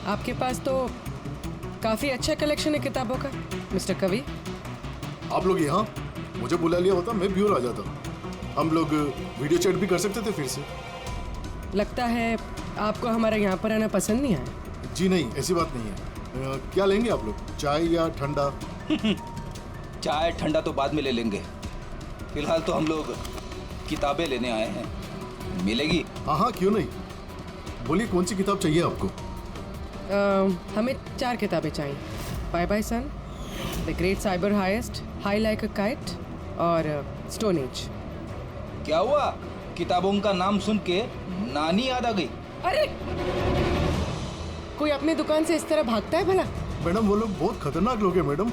आपके पास तो काफी अच्छा कलेक्शन है किताबों का मिस्टर कवि। आप लोग यहाँ मुझे बुला लिया होता, मैं भी और आ जाता। हम लोग वीडियो चैट भी कर सकते थे फिर से। लगता है आपको हमारे यहाँ पर आना पसंद नहीं आया। जी नहीं, ऐसी बात नहीं है। क्या लेंगे आप लोग, चाय या ठंडा? चाय ठंडा तो बाद में ले लेंगे, फिलहाल तो हम लोग किताबें लेने आए हैं। मिलेगी? हाँ हाँ, क्यों नहीं। बोलिए कौन सी किताब चाहिए आपको? हमें 4 किताबें चाहिए। Bye bye son, the great cyber heist, high like a kite और स्टोन एज। क्या हुआ? किताबों का नाम सुन के नानी याद आ गई? अरे कोई अपने दुकान से इस तरह भागता है भला? मैडम वो लोग बहुत खतरनाक लोग हैं मैडम,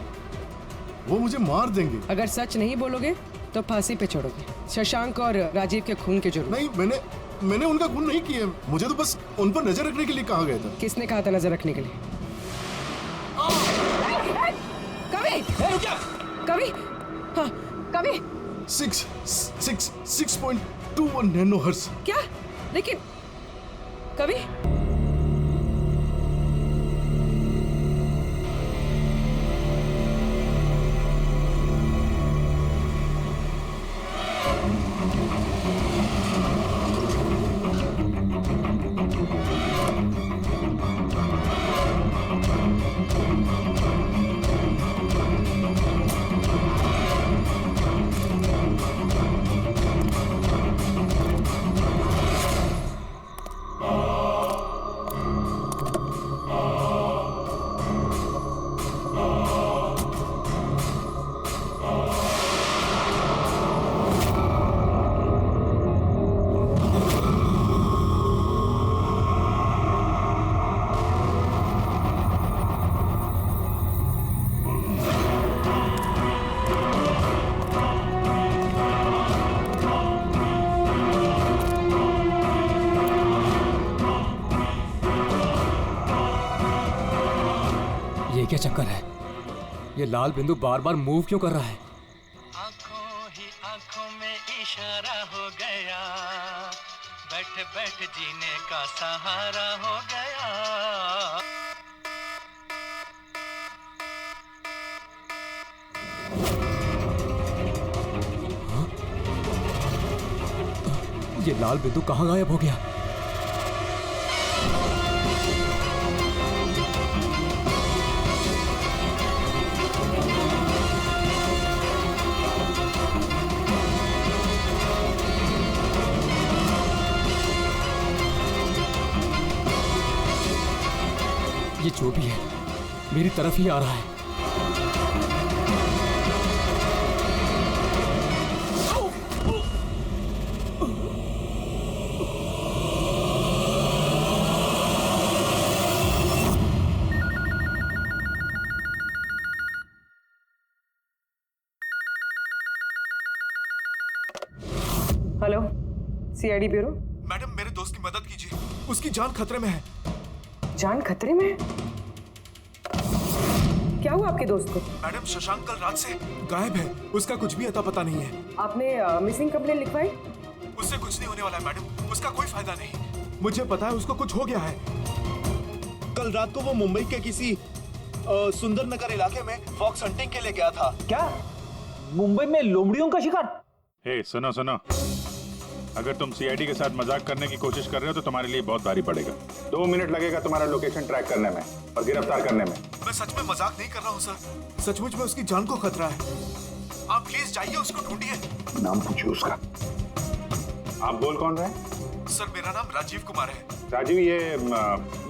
वो मुझे मार देंगे। अगर सच नहीं बोलोगे तो फांसी पे छोड़ोगे। शशांक और राजीव के खून के जुर्म। नहीं, मैंने उनका खून नहीं किया, मुझे तो बस उन पर नजर रखने के लिए कहा गया था। किसने कहा था नजर रखने के लिए? कवि! कवि! हाँ, कवि! 6.21 नैनो हर्ट्ज। क्या? लेकिन कवि, ये क्या चक्कर है? ये लाल बिंदु बार बार मूव क्यों कर रहा है? आंखों ही आंखों में इशारा हो गया, बैठ बैठ जीने का सहारा हो गया। ये लाल बिंदु कहाँ गायब हो गया? ये जो भी है मेरी तरफ ही आ रहा है। Hello, CID bureau. मैडम मेरे दोस्त की मदद कीजिए, उसकी जान खतरे में है। जान खतरे में है? क्या हुआ आपके दोस्त को? मैडम शशांक कल रात से गायब है, उसका कुछ भी अता पता नहीं है। आपने मिसिंग कंप्लेंट लिखवाई? उससे कुछ नहीं होने वाला है मैडम, उसका कोई फायदा नहीं। मुझे पता है उसको कुछ हो गया है। कल रात को वो मुंबई के किसी सुंदर नगर इलाके में फॉक्स हंटिंग के लिए गया था। क्या मुंबई में लोमड़ियों का शिकार? हे सुनो सुनो, अगर तुम सीआईडी के साथ मजाक करने की कोशिश कर रहे हो तो तुम्हारे लिए बहुत भारी पड़ेगा। 2 मिनट लगेगा तुम्हारा लोकेशन ट्रैक करने में और गिरफ्तार करने में। मैं सच में मजाक नहीं कर रहा हूँ सर, सचमुच में उसकी जान को खतरा है। आप प्लीज जाइए, उसको ढूंढिए। नाम पूछिए उसका। आप बोल कौन रहे हैं? सर मेरा नाम राजीव कुमार है। राजीव, ये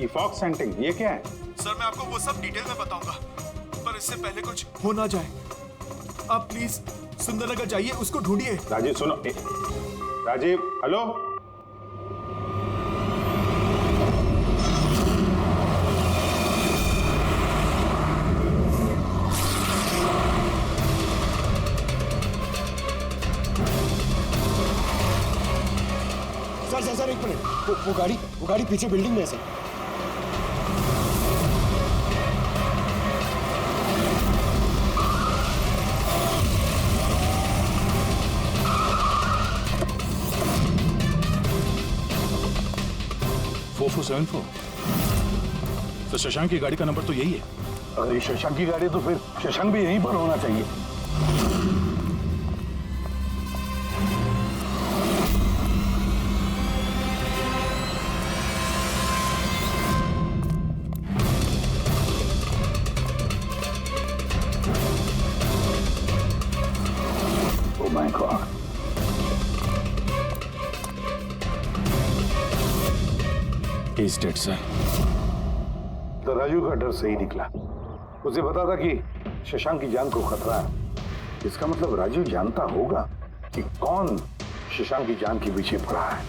फॉक्स हंटिंग ये क्या है? सर मैं आपको वो सब डिटेल में बताऊंगा, पर इससे पहले कुछ हो ना जाए। आप प्लीज सुंदरनगर जाइए, उसको ढूंढिए। राजीव सुनो, राजीव हेलो। सर एक मिनट, वो गाड़ी पीछे बिल्डिंग में है सर। तो शशांक की गाड़ी का नंबर तो यही है। अगर ये शशांक की गाड़ी है तो फिर शशांक भी यहीं पर होना चाहिए। Oh my God. He's dead, sir. तो राजू का डर सही निकला। उसे पता था कि शशांक की जान को खतरा है। इसका मतलब राजू जानता होगा कि कौन शशांक की जान के पीछे पड़ा है।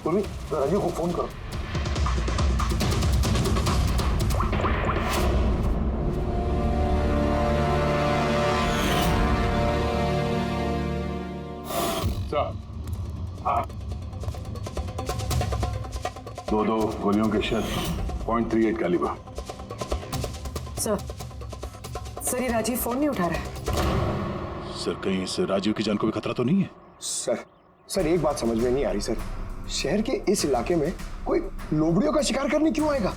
पूर्वी, तो राजू को फोन करो। दो गोलियों के शट, .38 कैलिबर। सर ये राजीव फोन नहीं उठा रहा है। सर कहीं इस राजीव की जान को भी खतरा तो नहीं है? सर एक बात समझ में नहीं आ रही सर। शहर के इस इलाके में कोई लोमड़ियों का शिकार करने क्यों आएगा?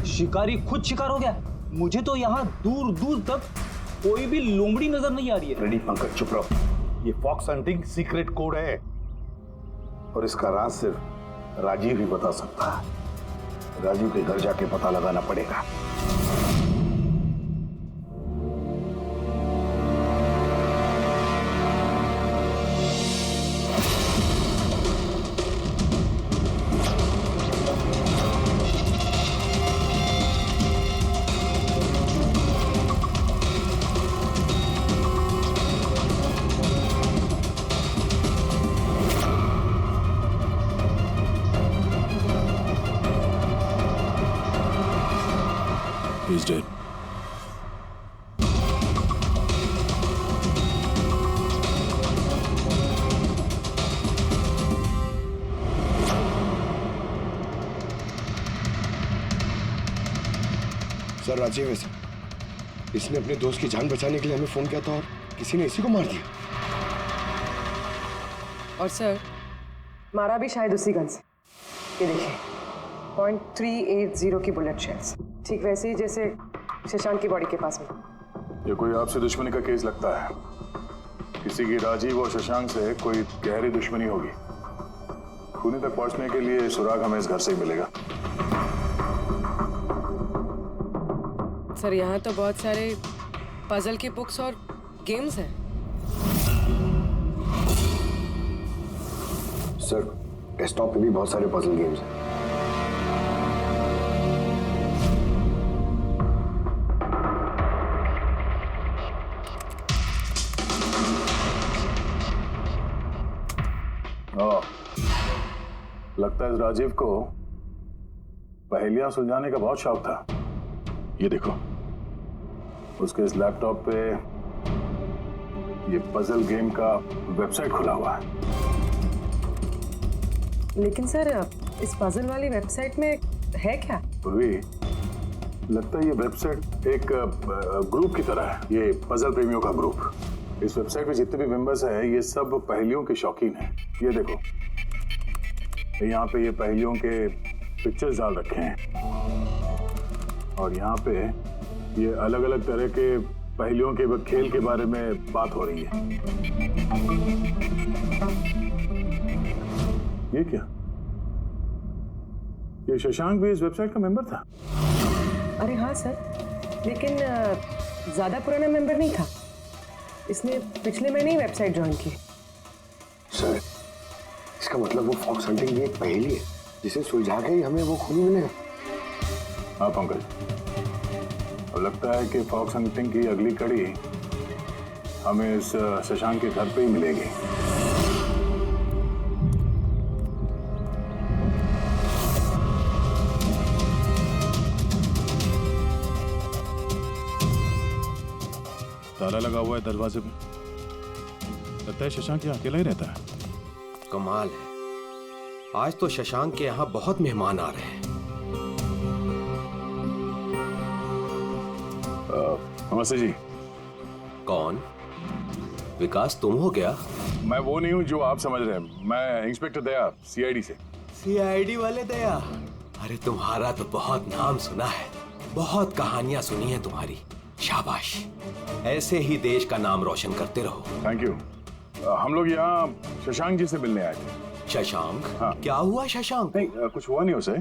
शिकारी खुद शिकार हो गया। मुझे तो यहाँ दूर दूर तक कोई भी लोमड़ी नजर नहीं आ रही है। रेडी पंकज, चुप रहो। ये फॉक्स हंटिंग सीक्रेट कोड है और इसका राज सिर्फ राजीव ही बता सकता है। राजीव के घर जाके पता लगाना पड़ेगा। He's dead. सर राजीव है सर। इसने अपने दोस्त की जान बचाने के लिए हमें फोन किया था और किसी ने इसी को मार दिया। और सर मारा भी शायद उसी गन से। ये देखिए .380 की बुलेट शेल्स, ठीक वैसे ही जैसे शशांक की बॉडी के पास में। ये कोई आपसे दुश्मनी का केस लगता है। किसी की राजीव और शशांक से कोई गहरी दुश्मनी होगी। खूनी तक पहुंचने के लिए सुराग हमें इस घर से ही मिलेगा। सर यहाँ तो बहुत सारे पजल की बुक्स और गेम्स हैं। सर डेस्कटॉप पे भी बहुत सारे पजल गेम्स हैं। लगता है इस राजीव को पहेलियां सुलझाने का बहुत शौक था। ये देखो, उसके इस लैपटॉप पे ये पजल गेम का वेबसाइट खुला हुआ है। लेकिन सर इस पजल वाली वेबसाइट में है क्या? पूर्वी, लगता है ये वेबसाइट एक ग्रुप की तरह है। ये पजल प्रेमियों का ग्रुप। इस वेबसाइट पे जितने भी मेंबर्स हैं ये सब पहेलियों के शौकीन हैं। ये देखो, यहाँ पे ये पहेलियों के पिक्चर्स डाल रखे हैं और यहाँ पे ये अलग अलग तरह के पहेलियों के खेल के बारे में बात हो रही है। ये क्या? ये शशांक भी इस वेबसाइट का मेंबर था? अरे हाँ सर, लेकिन ज्यादा पुराना मेंबर नहीं था। इसने पिछले महीने ही वेबसाइट ज्वाइन की। सर इसका मतलब वो फॉक्स हंटिंग भी एक पहेली है जिसे सुलझा के ही हमें वो खूनी मिलेगा। हाँ पंकज, और लगता है कि फॉक्स हंटिंग की अगली कड़ी हमें इस शशांक के घर पे ही मिलेगी। ताला लगा हुआ है दरवाजे में। लगता है शशांक यहाँ अकेला ही रहता है। कमाल है, आज तो शशांक के यहाँ बहुत मेहमान आ रहे हैं। नमस्ते जी। कौन? विकास तुम हो क्या? मैं वो नहीं हूँ जो आप समझ रहे हैं। मैं इंस्पेक्टर दया, सीआईडी से। सीआईडी वाले दया? अरे तुम्हारा तो बहुत नाम सुना है। बहुत कहानियां सुनी हैं तुम्हारी। शाबाश, ऐसे ही देश का नाम रोशन करते रहो। Thank you. हम लोग यहाँ शशांक जी से मिलने आए थे। शशांक? हाँ। क्या हुआ शशांक? नहीं, कुछ हुआ नहीं उसे।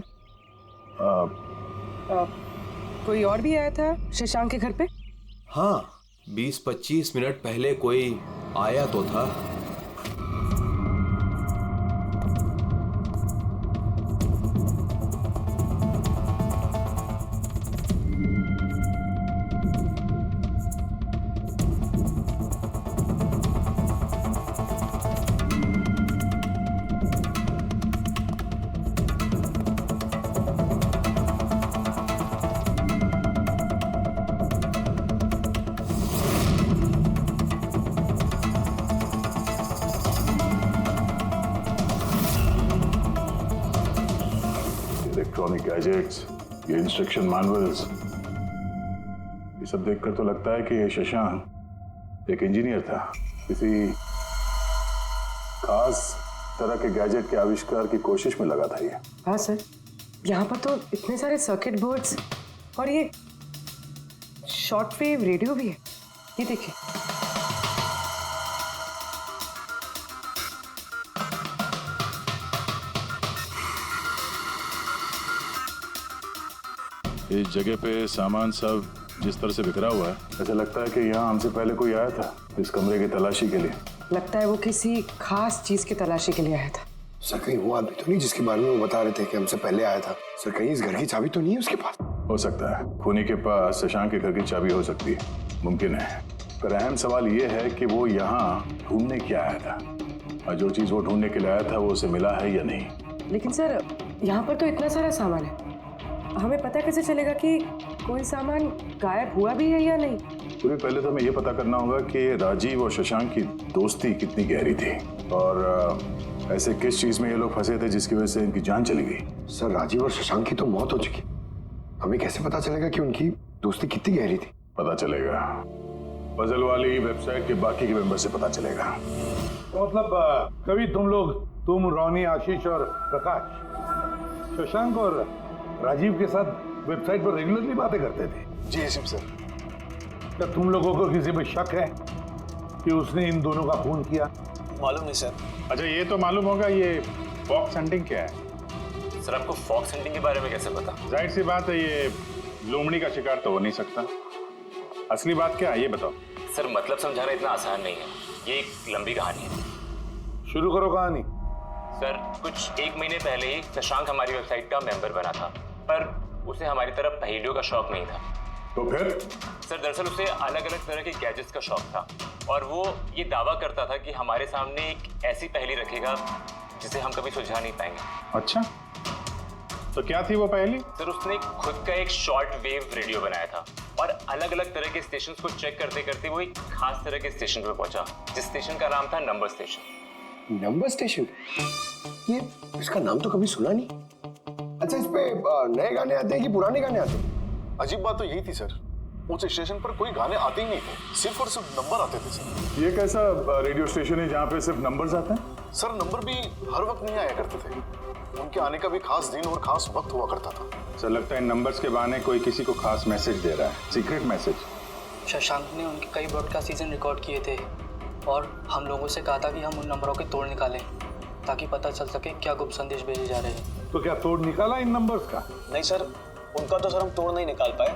कोई और भी आया था शशांक के घर पे? हाँ, 20-25 मिनट पहले कोई आया तो था। इलेक्ट्रॉनिक गैजेट्स, ये इंस्ट्रक्शन मैनुअल्स, ये सब देखकर तो लगता है कि ये शशांक एक इंजीनियर था, किसी खास तरह के गैजेट के आविष्कार की कोशिश में लगा था ये। हाँ सर, यहाँ पर तो इतने सारे सर्किट बोर्ड्स और ये शॉर्ट वेव रेडियो भी है। ये देखिए। इस जगह पे सामान सब जिस तरह से बिखरा हुआ है, ऐसा लगता है कि यहाँ हमसे पहले कोई आया था इस कमरे की तलाशी के लिए। लगता है वो किसी खास चीज की तलाशी के लिए आया था। सर कहीं वो आदमी तो नहीं जिसके बारे में वो बता रहे थे कि हमसे पहले आया था? सर कहीं इस घर की चाबी तो नहीं है उसके पास? हो सकता है खूनी के पास शशांक के घर की चाबी हो सकती है, मुमकिन है। पर अहम सवाल ये है कि वो यहाँ ढूंढने क्या आया था, और जो चीज वो ढूंढने के लिए आया था वो उसे मिला है या नहीं। लेकिन सर यहाँ पर तो इतना सारा सामान है, हमें पता कैसे चलेगा कि कोई सामान गायब हुआ भी है या नहीं? पूरी पहले तो हमें ये पता करना होगा कि राजीव और शशांक की दोस्ती कितनी गहरी थी, और ऐसे किस चीज में ये लोग फंसे थे जिसकी वजह से इनकी जान चली गई। सर राजीव और शशांक की तो मौत हो चुकी, हमें कैसे पता चलेगा कि उनकी दोस्ती कितनी गहरी थी? पता चलेगा, पजल वाली वेबसाइट के बाकी के मेंबर से पता चलेगा। तो मतलब कभी तुम रोनी, आशीष और प्रकाश शशांक और राजीव के साथ वेबसाइट पर रेगुलरली बातें करते थे? जी एसएम सर। क्या तुम लोगों को किसी पे शक है कि उसने इन दोनों का खून किया? मालूम नहीं सर। अच्छा, ये तो मालूम होगा, ये फॉक्स हंटिंग क्या है? सर आपको फॉक्स हंटिंग के बारे में कैसे पता? जाहिर सी बात है, ये लोमड़ी का शिकार तो हो नहीं सकता। असली बात क्या है ये बताओ। सर मतलब समझाना इतना आसान नहीं है, ये एक लंबी कहानी है। शुरू करो कहानी। सर कुछ 1 महीने पहले ही शशांक हमारी वेबसाइट का मेंबर बना था, पर उसे हमारी तरफ पहेलियों का शौक नहीं था। तो फिर? सर दरअसल उसे अलग अलग तरह के गैजेट्स का शौक था, और वो ये दावा करता था कि हमारे सामने एक ऐसी पहेली रखेगा जिसे हम कभी सुलझा नहीं पाएंगे। अच्छा, तो क्या थी वो पहेली? सर उसने खुद का एक शॉर्ट वेव रेडियो बनाया था, और अलग अलग तरह के स्टेशंस को चेक करते करते वो एक खास तरह के स्टेशन पे पहुंचा, जिस स्टेशन का नाम था नंबर स्टेशन। Number station? ये इसका नाम तो कभी सुना नहीं। अच्छा, इस पे नए गाने आते हैं कि पुराने गाने आते हैं? अजीब बात तो यही थी सर, उस स्टेशन पर कोई गाने आते ही नहीं थे, सिर्फ और सिर्फ नंबर आते थे सर। ये कैसा रेडियो स्टेशन है जहाँ पे सिर्फ नंबर्स आते हैं? सर नंबर भी हर वक्त नहीं आया करते थे, उनके आने का भी खास दिन और खास वक्त हुआ करता था। सर लगता है इन नंबर्स के बहाने कोई किसी को खास मैसेज दे रहा है, सीक्रेट मैसेज। शशांक ने उनके कई ब्रॉडकास्ट सीजन रिकॉर्ड किए थे, और हम लोगों से कहा था कि हम उन नंबरों के तोड़ निकालें ताकि पता चल सके क्या गुप्त संदेश भेजे जा रहे हैं। तो क्या तोड़ निकाला इन नंबर्स का? नहीं सर, उनका तो सर हम तोड़ नहीं निकाल पाए,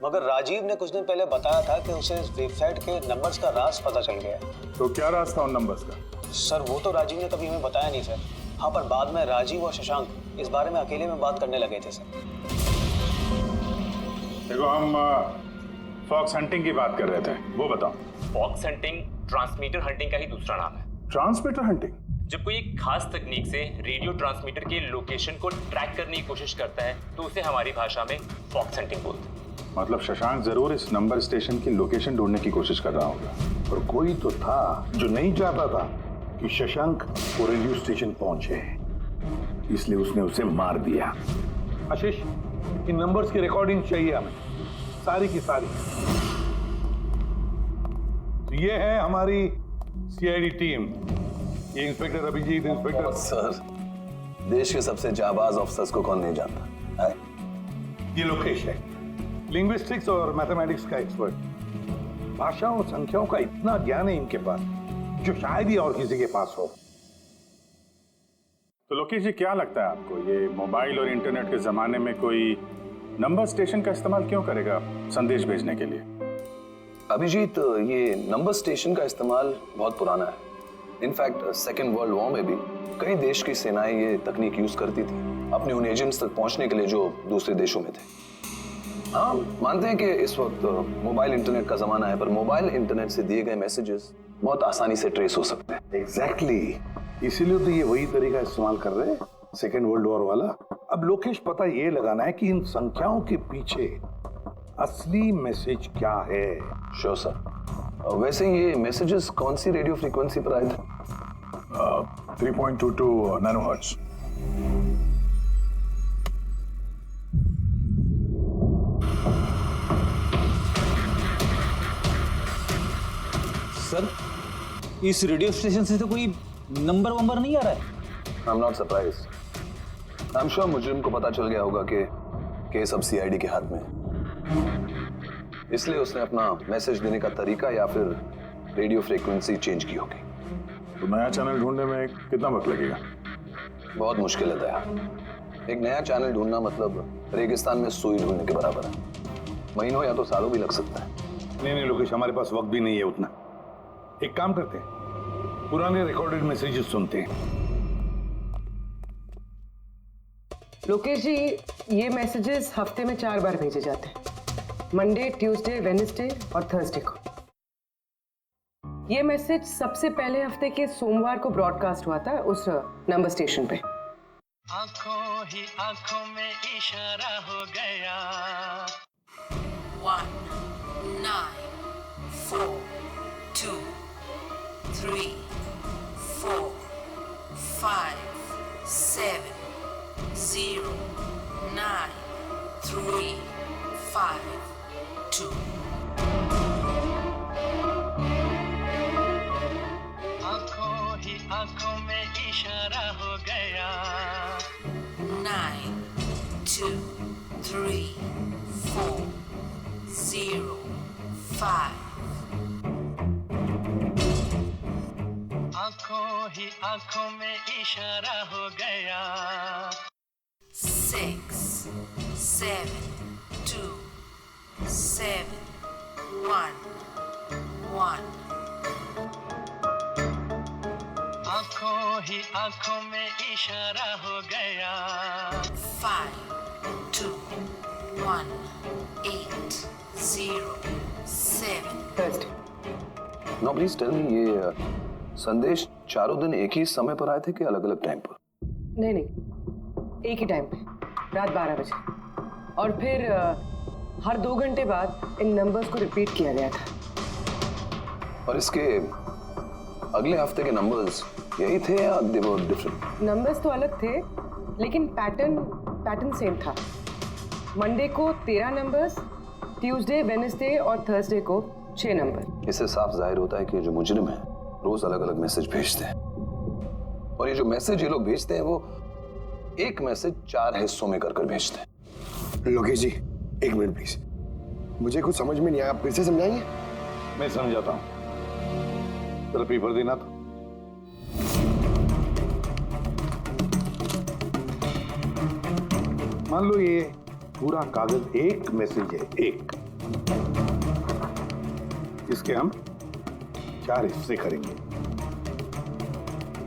मगर राजीव ने कुछ दिन पहले बताया था कि उसे इस वेबसाइट के नंबर्स का राज पता चल गया। तो क्या राज था उन नंबर्स का? सर वो तो राजीव ने कभी हमें बताया नहीं सर। हाँ, पर बाद में राजीव और शशांक इस बारे में अकेले में बात करने लगे थे सर। देखो, हम फॉक्स हंटिंग की बात कर रहे थे, वो बताओ। फॉक्स हंटिंग ट्रांसमीटर हंटिंग का ही दूसरा नाम है। Transmitter hunting? जब कोई एक खास तकनीक से रेडियो ट्रांसमीटर के लोकेशन को ट्रैक करने की कोशिश करता है तो उसे हमारी भाषा में फॉक्स हंटिंग बोलते हैं। मतलब शशांक जरूर इस नंबर स्टेशन की लोकेशन ढूंढने की कोशिश कर रहा होगा, और कोई तो था जो नहीं चाहता था कि शशांक वो रेडियो स्टेशन पहुंचे, इसलिए उसने उसे मार दिया। आशीष, इन नंबर्स की रिकॉर्डिंग चाहिए हमें, सारी की सारी। तो ये है हमारी सीआईडी टीम, ये इंस्पेक्टर अभिजीत, इंस्पेक्टर। सर, देश के सबसे जाबाज ऑफिसर्स को कौन नहीं जानता है? ये लोकेश है, लिंग्विस्टिक्स और मैथमेटिक्स का एक्सपर्ट। भाषाओं संख्याओं का इतना ज्ञान है इनके पास जो शायद ही और किसी के पास हो। तो लोकेश जी, क्या लगता है आपको, ये मोबाइल और इंटरनेट के जमाने में कोई नंबर स्टेशन का इस्तेमाल क्यों करेगा संदेश भेजने के लिए? अभिजीत, ये नंबर स्टेशन का इस्तेमाल बहुत पुराना है। इनफैक्ट सेकेंड वर्ल्ड वॉर में भी कई देश की सेनाएं ये तकनीक यूज करती थी अपने उन एजेंट्स तक पहुंचने के लिए जो दूसरे देशों में थे। हाँ, मानते हैं कि इस वक्त मोबाइल इंटरनेट का जमाना है, पर मोबाइल इंटरनेट से दिए गए मैसेजेस बहुत आसानी से ट्रेस हो सकते हैं। एग्जैक्टली, इसीलिए तो ये वही तरीका इस्तेमाल कर रहे हैं, सेकेंड वर्ल्ड वॉर वाला। अब लोकेश, पता ये लगाना है कि इन संख्याओं के पीछे असली मैसेज क्या है। Sure sir. वैसे ये मैसेजेस कौन सी रेडियो फ्रीक्वेंसी पर आए थे? 3.22 नैनोहर्ट्ज। सर, इस रेडियो स्टेशन से तो कोई नंबर वंबर नहीं आ रहा है। I am not surprised. I am sure मुजरिम को पता चल गया होगा कि केस अब सीआईडी के हाथ में है, इसलिए उसने अपना मैसेज देने का तरीका या फिर रेडियो फ्रीक्वेंसी चेंज की होगी। तो नया चैनल ढूंढने में कितना वक्त लगेगा? बहुत मुश्किल है दया। एक नया चैनल ढूंढना मतलब रेगिस्तान में सुई ढूंढने के बराबर है। महीनों या तो सालों भी लग सकता है। नहीं लोकेश, हमारे पास वक्त भी नहीं है उतना। एक काम करते हैं, पुराने रिकॉर्डेड मैसेजेस सुनते हैं। लोकेश जी, ये मैसेजेस हफ्ते में 4 बार भेजे जाते हैं, मंडे, ट्यूसडे, वेडनेसडे और थर्सडे को। ये मैसेज सबसे पहले हफ्ते के सोमवार को ब्रॉडकास्ट हुआ था उस नंबर स्टेशन पे। आंखों ही आंखों में इशारा हो गया। 1 9 4 2 3 4 5 7 0 9 3 5 2। आंखों ही आंखों में इशारा हो गया। 9 2 3 4 0 5। आंखों ही आंखों में इशारा हो गया। 6 7 2 7 1 1। आंखों ही आंखों में इशारा हो गया। 5 2 1 8 0 7। नो प्लीज टेल मी, ये संदेश चारों दिन एक ही समय पर आए थे कि अलग अलग टाइम पर? नहीं, एक ही टाइम पे, रात 12 बजे। और फिर हर 2 घंटे बाद इन नंबर्स को रिपीट किया गया था। और इसके अगले हफ्ते के नंबर्स यही थे या दे वर डिफरेंट? नंबर्स तो अलग थे, लेकिन पैटर्न सेम था। मंडे को 13 नंबर्स, ट्यूसडे, वेडनेसडे और थर्सडे को 6 नंबर। इससे साफ जाहिर होता है कि जो मुजरिम है रोज अलग अलग मैसेज भेजते हैं, और ये जो मैसेज ये लोग भेजते हैं वो एक मैसेज 4 हिस्सों में कर भेजते हैं। लोकेश जी, 1 मिनट प्लीज, मुझे कुछ समझ में नहीं आया, आप फिर से समझाएंगे? मैं समझाता हूं, जरा पेपर देना तो। मान लो ये पूरा कागज एक मैसेज है, एक, इसके हम 4 हिस्से करेंगे।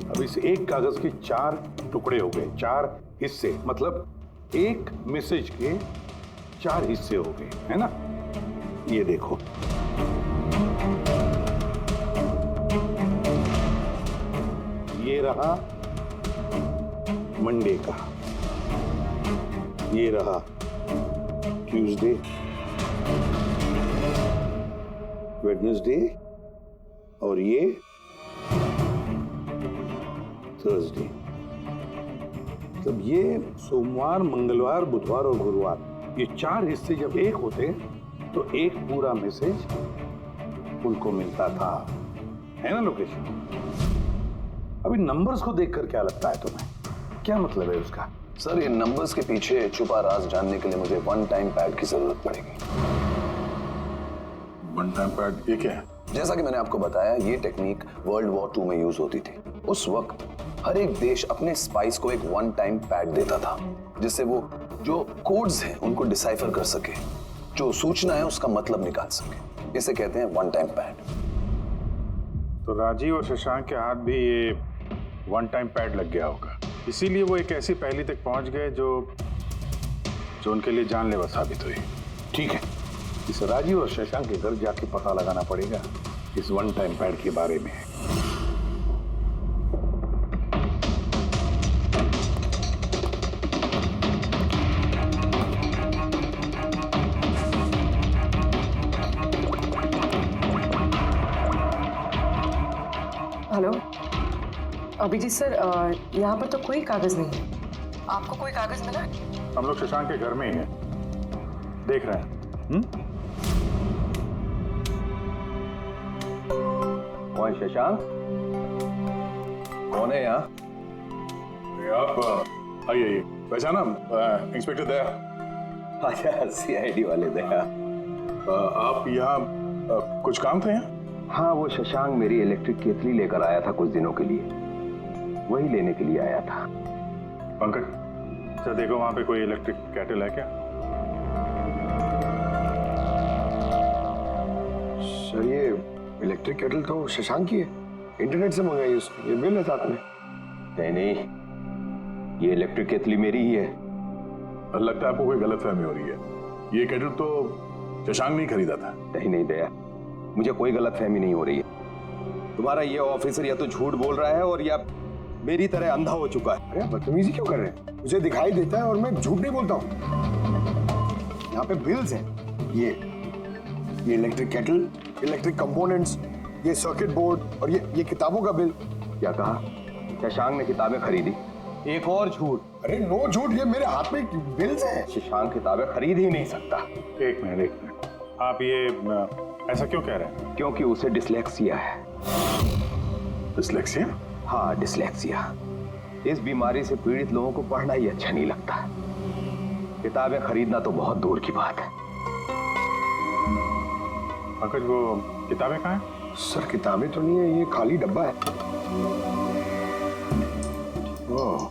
अब इस एक कागज के 4 टुकड़े हो गए, 4 हिस्से, मतलब एक मैसेज के 4 हिस्से हो गए, है ना? ये देखो, ये रहा मंडे का, ये रहा ट्यूसडे, वेडनेसडे और ये थर्सडे। मतलब ये सोमवार, मंगलवार, बुधवार और गुरुवार, ये 4 हिस्से जब एक होते तो एक पूरा मैसेज उनको मिलता था, है ना लोकेशन? अभी नंबर्स को देखकर क्या लगता है तुम्हें? क्या मतलब है उसका? सर, ये नंबर्स के पीछे छुपा राज जानने के लिए मुझे वन टाइम पैड की जरूरत पड़ेगी। वन टाइम पैड ये क्या है? जैसा कि मैंने आपको बताया, ये टेक्निक वर्ल्ड वॉर 2 में यूज होती थी। उस वक्त हर एक देश अपने स्पाइस को एक वन टाइम पैड देता था, जिससे वो जो कोड्स हैं उनको डिसाइफर कर सके, जो सूचना है उसका मतलब निकाल सके। इसे कहते हैं वन टाइम पैड। तो राजीव और शशांक के हाथ भी ये वन टाइम पैड लग गया होगा, इसीलिए वो एक ऐसी पहेली तक पहुंच गए जो उनके लिए जानलेवा साबित हुई। ठीक है, इस राजीव और शशांक के घर जाके पता लगाना पड़ेगा इस वन टाइम पैड के बारे में। हेलो अभिजीत सर, यहाँ पर तो कोई कागज नहीं है। आपको कोई कागज मिला? हम लोग शशांक के घर में ही हैं, देख रहे हैं। कौन शशांक? कौन है यहाँ? आप आइए, पहचाना? इंस्पेक्टर दया। अच्छा, सीआईडी वाले दया। आप यहाँ कुछ काम थे यहाँ? हाँ, वो शशांक मेरी इलेक्ट्रिक केतली लेकर आया था कुछ दिनों के लिए, वही लेने के लिए आया था। पंकज सर, देखो वहां पे कोई इलेक्ट्रिक केटल है क्या? सर, ये इलेक्ट्रिक केटल तो शशांक की है, इंटरनेट से मंगाई उसने, ये बिल है साथ में। नहीं, ये इलेक्ट्रिक केतली मेरी ही है। लगता है आपको कोई गलतफहमी हो रही है। ये केटल तो शशांक ने खरीदा था। नहीं दया, मुझे कोई गलतफहमी नहीं हो रही है। तुम्हारा ये ऑफिसर या तो झूठ बोल रहा है और या मेरी तरह अंधा हो चुका है। अरे बदतमीजी क्यों कर रहे हैं? मुझे दिखाई देता है और मैं झूठ नहीं बोलता हूँ। यहाँ पे बिल्स हैं, ये इलेक्ट्रिक केटल, इलेक्ट्रिक कंपोनेंट्स, ये सर्किट बोर्ड और ये किताबों का बिल। क्या कहा? शशांक ने किताबें खरीदी? एक और झूठ। अरे नो झूठ, ये मेरे हाथ में बिल्स हैं। शशांक किताबें खरीद ही नहीं सकता। एक मिनट, आप ये ऐसा क्यों कह रहे हैं? क्योंकि उसे डिसलेक्सिया है। डिसलेक्सिया? हाँ, डिसलेक्सिया। इस बीमारी से पीड़ित लोगों को पढ़ना ही अच्छा नहीं लगता। किताबें खरीदना तो बहुत दूर की बात है। पंकज, वो किताबें कहाँ हैं? सर, किताबें तो नहीं है, ये खाली डब्बा है। ओह,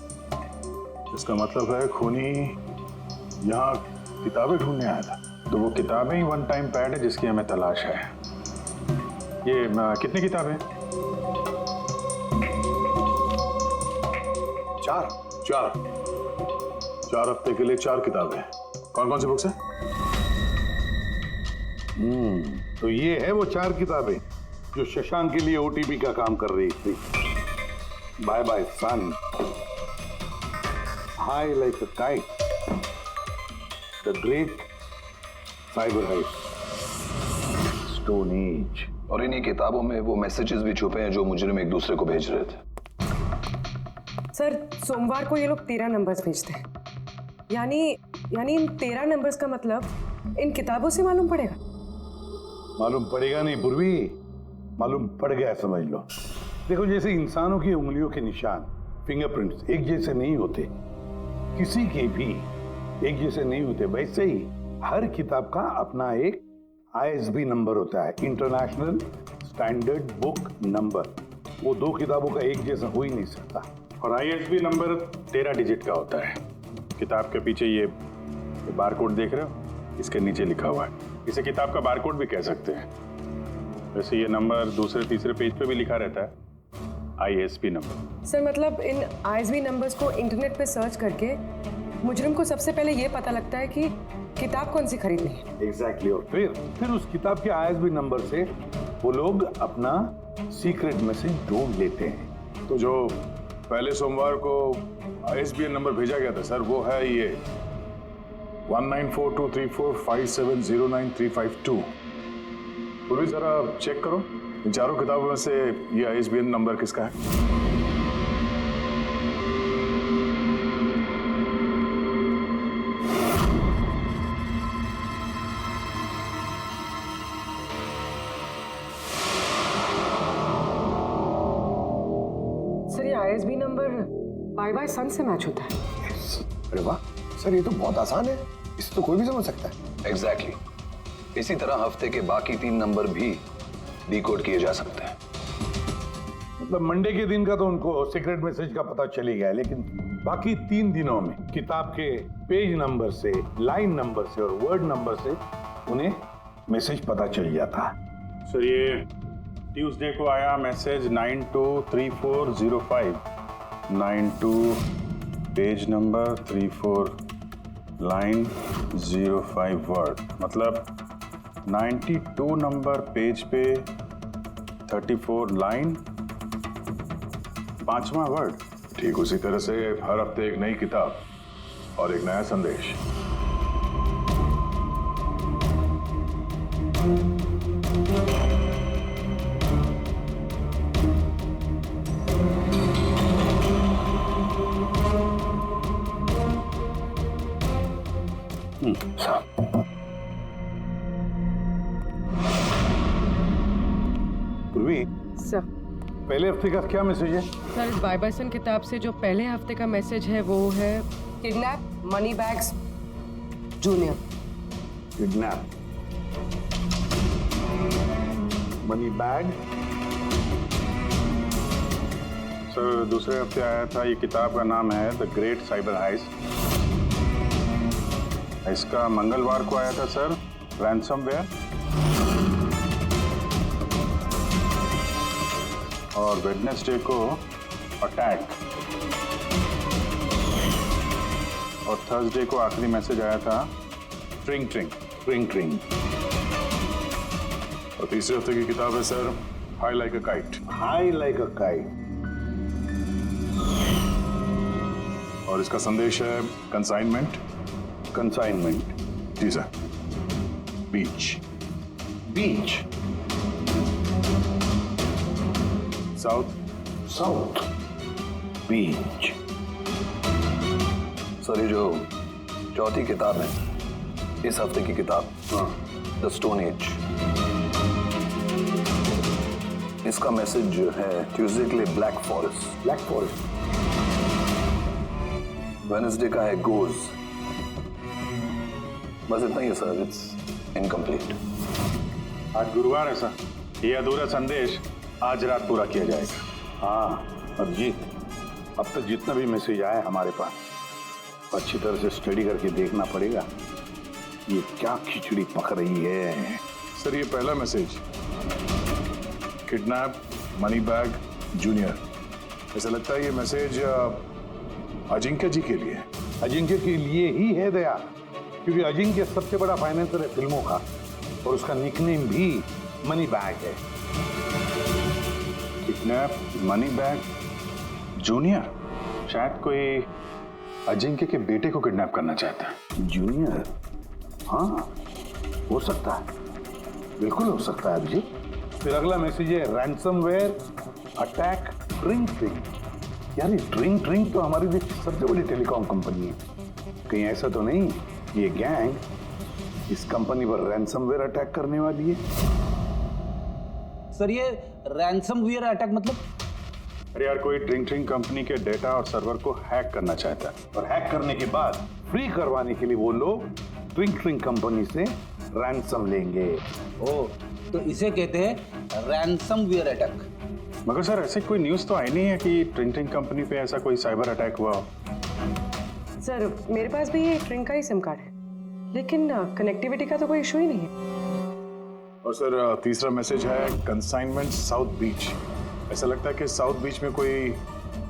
इसका मतलब है खूनी यहाँ किताबें ढूंढने आया था। तो वो किताबें ही वन टाइम पैड है जिसकी हमें तलाश है। ये कितनी किताबें? चार हफ्ते के लिए 4 किताबें। कौन कौन सी बुक्स हैं? तो ये है वो 4 किताबें जो शशांक के लिए ओटीपी का काम कर रही थी। Bye bye son, high like a kite, the great cyber heist, stone age. और इन्हीं किताबों में वो मैसेजेस भी छुपे हैं जो मुजरिम एक दूसरे को भेज रहे थे। सर, सोमवार को ये लोग 13 नंबर्स भेजते हैं, यानी इन 13 नंबर्स का मतलब इन किताबों से मालूम पड़ेगा। मालूम पड़ेगा नहीं पूर्वी, मालूम पड़ गया समझ लो। देखो, जैसे इंसानों की उंगलियों के निशान, फिंगरप्रिंट्स एक जैसे नहीं होते, किसी के भी एक जैसे नहीं होते, वैसे ही हर किताब का अपना एक ISB नंबर होता है, इंटरनेशनल स्टैंडर्ड बुक नंबर। वो 2 किताबों का एक जैसा हो ही नहीं सकता। और ISB नंबर 13 डिजिट का होता है। किताब के पीछे ये बारकोड देख रहे हो, इसके नीचे लिखा हुआ है। इसे किताब का बारकोड भी कह सकते हैं। वैसे ये नंबर दूसरे तीसरे पेज पे भी लिखा रहता है, ISB नंबर। सर, मतलब इन ISB नंबर्स को इंटरनेट पे सर्च करके मुजरिम को सबसे पहले ये पता लगता है कि किताब कौन सी खरीदनी है। एग्जैक्टली। और फिर उस किताब के ISB नंबर से वो लोग अपना सीक्रेट मैसेज ढूंढ लेते हैं। तो जो पहले सोमवार को ISBN नंबर भेजा गया था सर, वो है ये 19423457099352। पूर्वी जरा चेक करो, इन 4 किताबों में से ये ISBN नंबर किसका है? सर, ये ISB नंबर बाय बाय सन से मैच होता है। अरे वाह सर, ये तो बहुत आसान है, इसे तो कोई भी समझ सकता है। एग्जैक्टली इसी तरह हफ्ते के बाकी 3 नंबर भी डिकोड किए जा सकते हैं। मतलब मंडे के दिन का तो उनको सीक्रेट मैसेज का पता चल ही गया, लेकिन बाकी 3 दिनों में किताब के पेज नंबर से, लाइन नंबर से और वर्ड नंबर से उन्हें मैसेज पता चल जाता। सर ये ट्यूसडे को आया message 923405, 92 page number 34 line 05 word, मतलब 92 नंबर पेज पे 34 लाइन 5वां वर्ड। ठीक उसी तरह से हर हफ्ते एक नई किताब और एक नया संदेश। पूर्वी सर, पहले हफ्ते का क्या मैसेज है? सर बाइबर्सन किताब से जो पहले हफ्ते का मैसेज है वो है kidnap money bags junior. Kidnap money bag. Sir दूसरे हफ्ते आया था, ये किताब का नाम है द ग्रेट साइबर हाइस्ट। इसका मंगलवार को आया था सर रैंसमवेयर, और वेडनेसडे को अटैक, और थर्सडे को आखिरी मैसेज आया था ट्रिंग ट्रिंग ट्रिंग ट्रिंग। और तीसरे हफ्ते की किताब है sir high like a kite. High like a kite. और इसका संदेश है कंसाइनमेंट। कंसाइनमेंट जी सर। बीच। बीच। साउथ। South Beach. सर ये जो चौथी किताब है, इस हफ्ते की किताब द स्टोन एज, इसका मैसेज जो है ट्यूसडे के लिए black forest. Black forest. Wednesday का है गोज। बस इतना ही है सर, इट्स इनकम्प्लीट। आज गुरुवार है सर, ये अधूरा संदेश आज रात पूरा किया जाएगा। हाँ अभिजीत, अब तक जितना भी मैसेज आया हमारे पास अच्छी तरह से स्टडी करके देखना पड़ेगा ये क्या खिचड़ी पक रही है। सर ये पहला message kidnap money bag junior. ऐसा लगता है ये मैसेज अजिंक्य जी के लिए। अजिंक्य के लिए ही है दया, क्योंकि अजिंक्य सबसे बड़ा फाइनेंसर है फिल्मों का, और उसका निकनेम भी मनी बैग है। किडनैप मनी बैग जूनियर, शायद कोई अजिंक्य के बेटे को किडनैप करना चाहता है। जूनियर? हाँ हो सकता है, बिल्कुल हो सकता है अभिजीत। फिर अगला मैसेज है रैंसमवेयर अटैक ट्रिंग ट्रिंग। यार ये ट्रिंग ट्रिंग तो हमारी देश की सबसे बड़ी टेलीकॉम कंपनी है, कहीं ऐसा तो नहीं ये गैंग इस कंपनी पर रैंसमवेयर अटैक करने वाली है? सर ये रैंसमवेयर अटैक मतलब? अरे यार कोई ट्रिंग ट्रिंग कंपनी के डेटा और सर्वर को हैक करना चाहता है, और हैक करने के बाद फ्री करवाने के लिए वो लोग ट्रिंग ट्रिंग कंपनी से रैंसम लेंगे। ओ, तो इसे कहते हैं रैंसमवेयर अटैक। मगर सर ऐसे कोई न्यूज़ तो आई नहीं है कि ट्रिंग ट्रिंग कंपनी पे ऐसा कोई साइबर अटैक हुआ हो। सर मेरे पास भी ये ट्रिंग का ही सिम कार्ड है, लेकिन कनेक्टिविटी का तो कोई इशू ही नहीं है। और सर तीसरा मैसेज है कंसाइनमेंट साउथ बीच। ऐसा लगता है कि साउथ बीच में कोई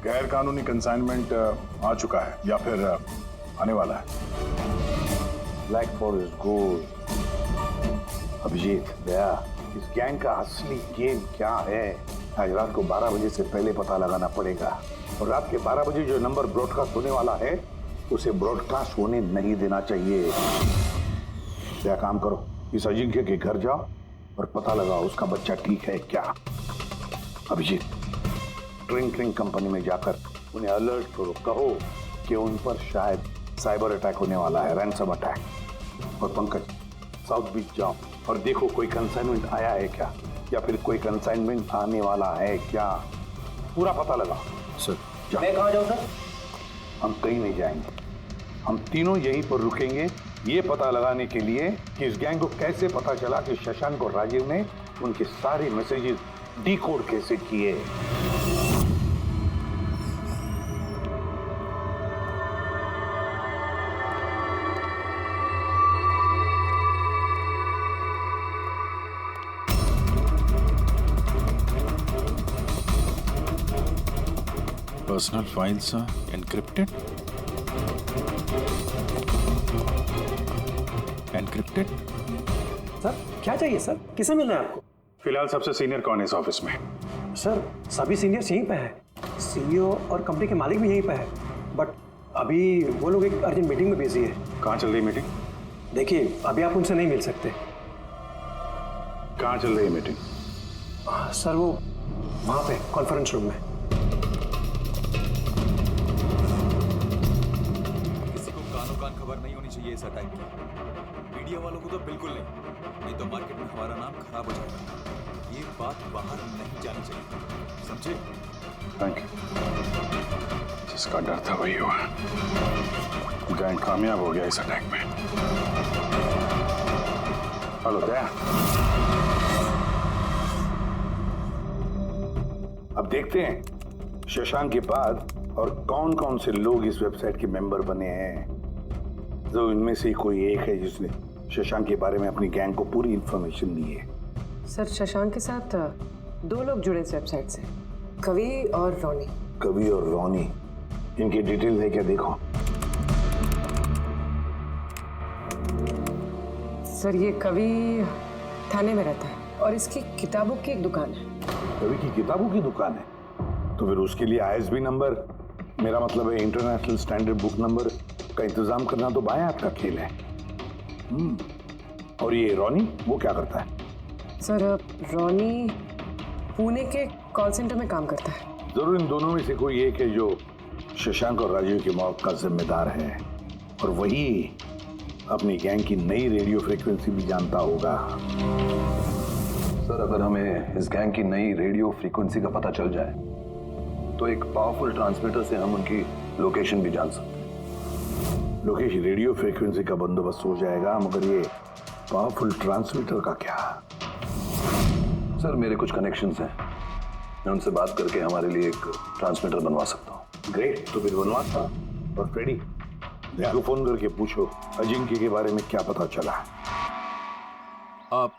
गैर कानूनी कंसाइनमेंट आ चुका है या फिर आने वाला है। Black forest gold. Abhijeet Daya, इस गैंग का असली गेम क्या है आज रात को 12 बजे से पहले पता लगाना पड़ेगा, और रात के 12 बजे जो नंबर ब्रॉडकास्ट होने वाला है उसे ब्रॉडकास्ट होने नहीं देना चाहिए। क्या काम करो, इस अजिंक्य के घर जाओ और पता लगाओ उसका बच्चा ठीक है क्या। अभिजीत ट्रिंग ट्रिंग कंपनी में जाकर उन्हें अलर्ट करो, कहो कि उन पर शायद साइबर अटैक होने वाला है, रैंसम अटैक। और पंकज साउथ बीच जाओ और देखो कोई कंसाइनमेंट आया है क्या, या फिर कोई कंसाइनमेंट आने वाला है क्या, पूरा पता लगाओ। सर मैं कहाँ जाऊँ सर? हम कहीं नहीं जाएंगे, हम तीनों यहीं पर रुकेंगे ये पता लगाने के लिए कि इस गैंग को कैसे पता चला कि शशांक और राजीव ने उनके सारे मैसेजेस डिकोड कैसे किए। Personal files encrypted. Encrypted. Sir क्या चाहिए सर, किसे मिलना है आपको? फिलहाल सबसे सीनियर कौन है इस ऑफिस में? सर सभी सीनियर्स यहीं पे हैं, सीईओ और कंपनी के मालिक भी यहीं पे है, बट अभी वो लोग एक अर्जेंट मीटिंग में बिजी है। कहाँ चल रही मीटिंग? देखिए अभी आप उनसे नहीं मिल सकते। कहाँ चल रही है मीटिंग? सर वो वहाँ पे कॉन्फ्रेंस रूम में। किसी को कानो कान खबर नहीं होनी चाहिए इस अटैक की। मीडिया वालों को तो बिल्कुल नहीं तो मार्केट में हमारा नाम खराब हो जाएगा। ये बात बाहर नहीं जानी चाहिए, समझे? Thank you. जिसका डर था वही हुआ। गैंग कामयाब हो गया इस अटैक में। हेलो दया। अब देखते हैं शशांक के बाद और कौन कौन से लोग इस वेबसाइट के मेंबर बने हैं। जो इनमें से कोई एक है जिसने शशांक के बारे में अपनी गैंग को पूरी इंफॉर्मेशन दी है। सर शशांक के साथ 2 लोग जुड़े इस वेबसाइट से, कवि और रोनी। कवि और रोनी, इनकी डिटेल है क्या? देखो सर ये कवि थाने में रहता है और इसकी किताबों की एक दुकान है। कवि की किताबों की दुकान है तो फिर उसके लिए ISB नंबर, मेरा मतलब है इंटरनेशनल स्टैंडर्ड बुक नंबर का इंतजाम करना तो बाएं हाथ का खेल है। और ये रोनी वो क्या करता है? सर रोनी पुणे के कॉल सेंटर में काम करता है। जरूर इन दोनों में से कोई एक है जो शशांक और राजीव की मौत का जिम्मेदार है और वही अपनी गैंग की नई रेडियो फ्रीक्वेंसी भी जानता होगा। सर अगर हमें इस गैंग की नई रेडियो फ्रीक्वेंसी का पता चल जाए तो एक पावरफुल ट्रांसमीटर से हम उनकी लोकेशन भी जान सकते हैं। लोकेशन रेडियो फ्रीक्वेंसी का बंदोबस्त हो जाएगा, मगर ये पावरफुल ट्रांसमीटर का क्या? सर मेरे कुछ कनेक्शंस हैं, मैं उनसे बात करके हमारे लिए एक ट्रांसमीटर बनवा सकता हूँ। ग्रेट, तो फिर बनवाता। और फ्रेडी, दया को फोन करके पूछो अजिंक्य के बारे में क्या पता चला। आप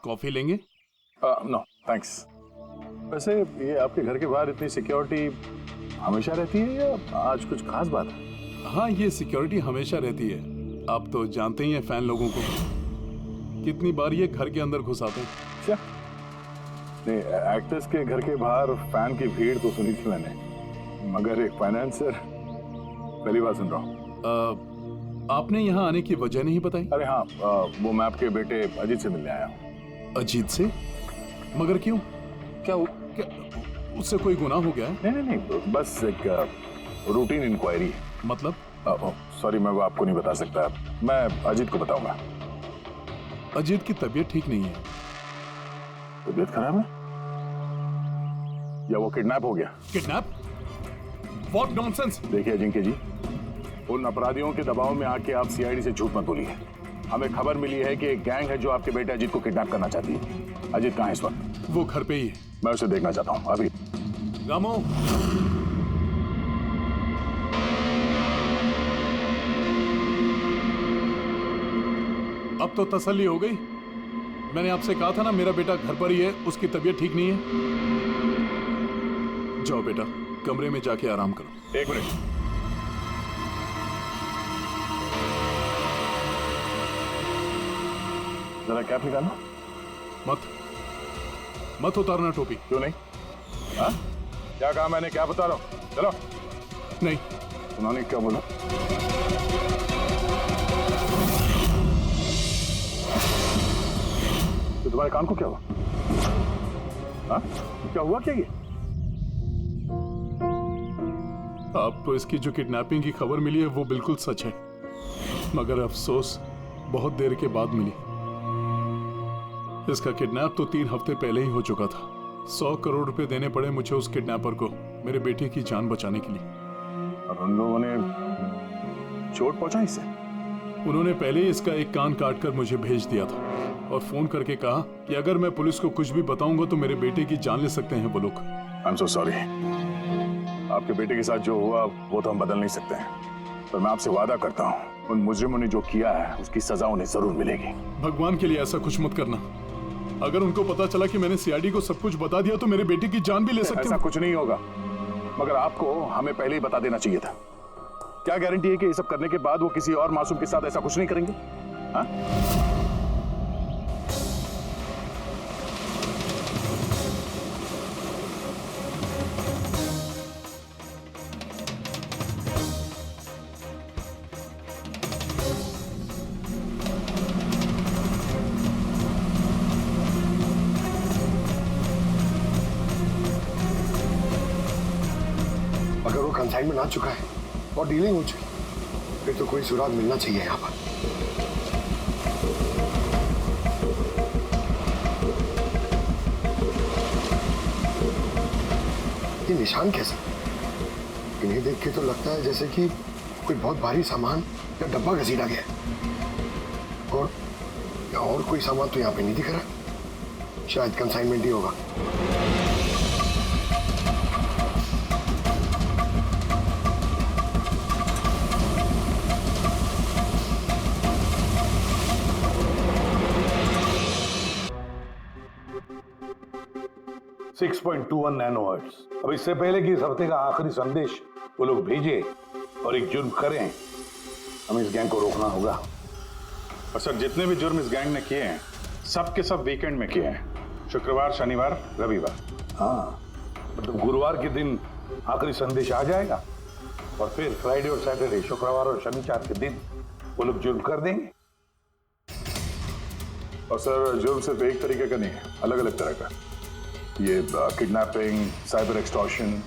कॉफी लेंगे? No thanks. वैसे ये आपके घर के बाहर इतनी सिक्योरिटी हमेशा रहती है या आज कुछ खास बात है? हाँ, ये सिक्योरिटी हमेशा रहती है। आप तो जानते ही हैं फैन लोगों को, कितनी बार ये घर के अंदर घुस आते हैं। क्या? नहीं, एक्टर्स के घर के बाहर फैन की भीड़ तो सुनी थी मैंने, मगर एक फाइनेंसर पहली बार सुन रहा हूँ। आपने यहाँ आने की वजह नहीं बताई? अरे हाँ, वो मैं आपके बेटे अजीत से मिलने आया हूँ। अजीत से? मगर क्यों? क्या उससे कोई गुनाह हो गया? नहीं, बस एक रूटीन इंक्वायरी है। मतलब? सॉरी, मैं वो आपको नहीं बता सकता, मैं अजीत को बताऊंगा। अजीत की तबीयत ठीक नहीं है। तबीयत खराब है या वो किडनैप हो गया? किडनैप? What nonsense! देखिए अजिंक्य जी, उन अपराधियों के दबाव में आके आप CID से झूठ मत बोलिए। हमें खबर मिली है कि एक गैंग है जो आपके बेटे अजीत को किडनैप करना चाहती है। अजीत कहाँ है इस वक्त? वो घर पे ही है। मैं उसे देखना चाहता हूँ अभी। रामो, अब तो तसल्ली हो गई। मैंने आपसे कहा था ना मेरा बेटा घर पर ही है, उसकी तबीयत ठीक नहीं है। जाओ बेटा, कमरे में जाके आराम करो। एक मिनट। जरा कैप निकालना। मत उतारना टोपी। क्यों नहीं? हाँ? क्या कहा मैंने? क्या बता रहा हूँ? चलो। नहीं। उन्होंने क्या बोला? तो तुम्हारे कान को क्या हुआ? हाँ? क्या हुआ क्या ये? आपको इसकी जो किडनैपिंग की खबर मिली है वो बिल्कुल सच है, मगर अफसोस बहुत देर के बाद मिली। इसका किडनैप तो 3 हफ्ते पहले ही हो चुका था। 100 करोड़ रुपए देने पड़े मुझे उस किडनैपर को मेरे बेटे की जान बचाने के लिए। और उन लोगों ने चोट पहुंचा इसे? उन्होंने पहले ही इसका एक कान काट कर मुझे भेज दिया था और फोन करके कहा कि अगर मैं पुलिस को कुछ भी बताऊंगा तो मेरे बेटे की जान ले सकते हैं वो लोग। I am so sorry. आपके बेटे के साथ जो हुआ वो तो हम बदल नहीं सकते हैं, पर मैं आपसे वादा करता हूँ उन मुजरिमों ने जो किया है उसकी सजा उन्हें जरूर मिलेगी। भगवान के लिए ऐसा कुछ मत करना। अगर उनको पता चला कि मैंने सीआईडी को सब कुछ बता दिया तो मेरे बेटे की जान भी ले सकते हैं। ऐसा कुछ नहीं होगा, मगर आपको हमें पहले ही बता देना चाहिए था। क्या गारंटी है कि ये सब करने के बाद वो किसी और मासूम के साथ ऐसा कुछ नहीं करेंगे? हाँ? अगर वो कंसाइनमेंट आ चुका है और डीलिंग हो चुकी, फिर तो कोई सुराग मिलना चाहिए यहाँ पर। ये निशान कैसे? इन्हें देख के तो लगता है जैसे कि कोई बहुत भारी सामान या डब्बा घसीटा गया है। और कोई सामान तो यहाँ पे नहीं दिख रहा। शायद कंसाइनमेंट ही होगा। .21 नैनोहर्ट्ज। अब इससे पहले कि इस हफ्ते का आखिरी संदेश वो लोग भेजे और एक जुर्म करें, हमें इस गैंग को रोकना होगा। और सर, जितने भी जुर्म इस गैंग ने किए हैं सब के सब वीकेंड में किए हैं, शुक्रवार, शनिवार, रविवार। हाँ, मतलब गुरुवार के दिन आखिरी संदेश आ जाएगा और फिर फ्राइडे और सैटरडे, शुक्रवार और शनिवार के दिन वो लोग जुर्म कर देंगे। और सर, जुर्म सिर्फ एक तरीके का नहीं है, अलग अलग तरह का। ये kidnapping, cyber extortion.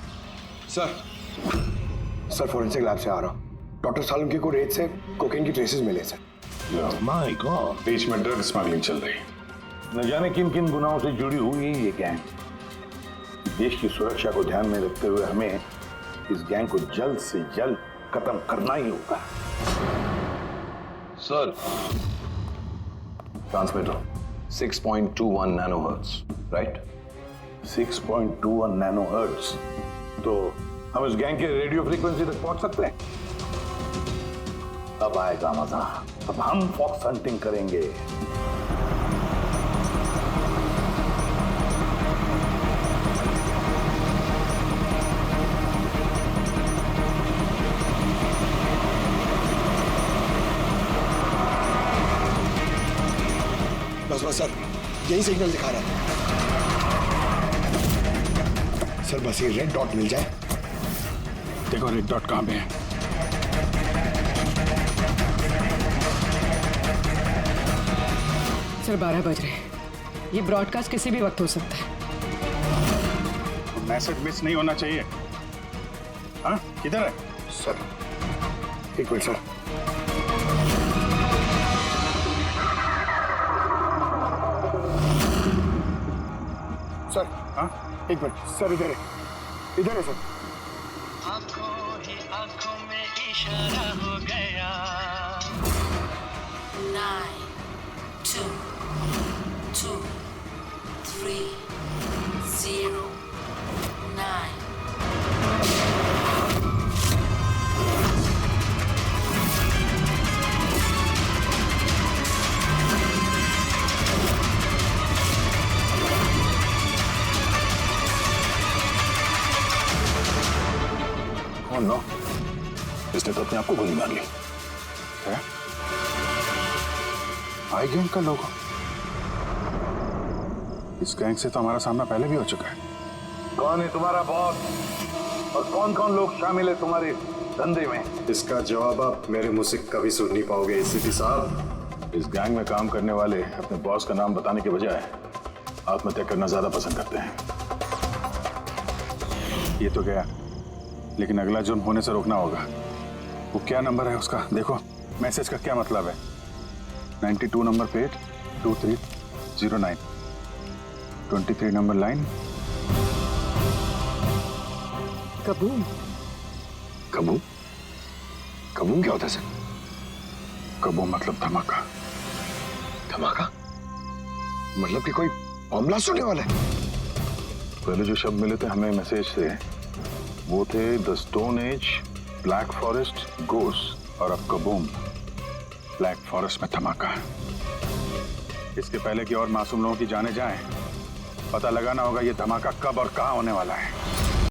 Sir forensic lab से आ रहा हूँ। डॉक्टर सालुंके को रेत से कोकेन की ट्रेसेस मिले सर। माय गॉड, बीच में ड्रग स्मगलिंग चल रही। न जाने किन किन गुनाहों से जुड़ी हुई है ये गैंग। देश की सुरक्षा को ध्यान में रखते हुए हमें इस गैंग को जल्द से जल्द खत्म करना ही होगा। Sir, transmitter 6.21 nanohertz, right? 6.21 nanohertz. तो हम इस गैंग के रेडियो फ्रीक्वेंसी तक पहुंच सकते हैं। अब आएगा मजा। अब हम फॉक्स हंटिंग करेंगे। बस बस सर, यही सिग्नल दिखा रहा है सर। बस ये रेड डॉट मिल जाए। देखो रेड डॉट कहां पे है। सर 12 बज रहे हैं। ये ब्रॉडकास्ट किसी भी वक्त हो सकता है। मैसेज मिस नहीं होना चाहिए। हाँ, किधर है सर? एक मिनट सर। सर, हाँ, एक मिनट सर, इधर है सर। आंखों ही आंखों में इशारा हो गया। 9, 2, 2, 3, 0, 9. नो, इसने तो अपने आप को गोली मार ली है। आई गैंग का लोगो। इस गैंग से तो हमारा सामना पहले भी हो चुका है। कौन है तुम्हारा बॉस और कौन कौन लोग शामिल है तुम्हारे धंधे में? इसका जवाब आप मेरे मुंह से कभी सुन नहीं पाओगे एसीपी साहब। इस गैंग में काम करने वाले अपने बॉस का नाम बताने के बजाय आत्महत्या करना ज्यादा पसंद करते हैं। ये तो गया, लेकिन अगला जुर्म होने से रोकना होगा। वो क्या नंबर है उसका देखो। मैसेज का क्या मतलब है? 92 number plate 2309, 23 number line. Kaboom? Kaboom? Kaboom क्या होता है सर? कबो मतलब धमाका। धमाका मतलब कि कोई बम ब्लास्ट होने वाला है? पहले जो शब्द मिले थे हमें मैसेज से वो थे the stone age, black forest, ghost, और अब कबूम, ब्लैक फॉरेस्ट में धमाका। इसके पहले कि और मासूम लोगों की जाने जाएं, पता लगाना होगा ये धमाका कब और कहां होने वाला है।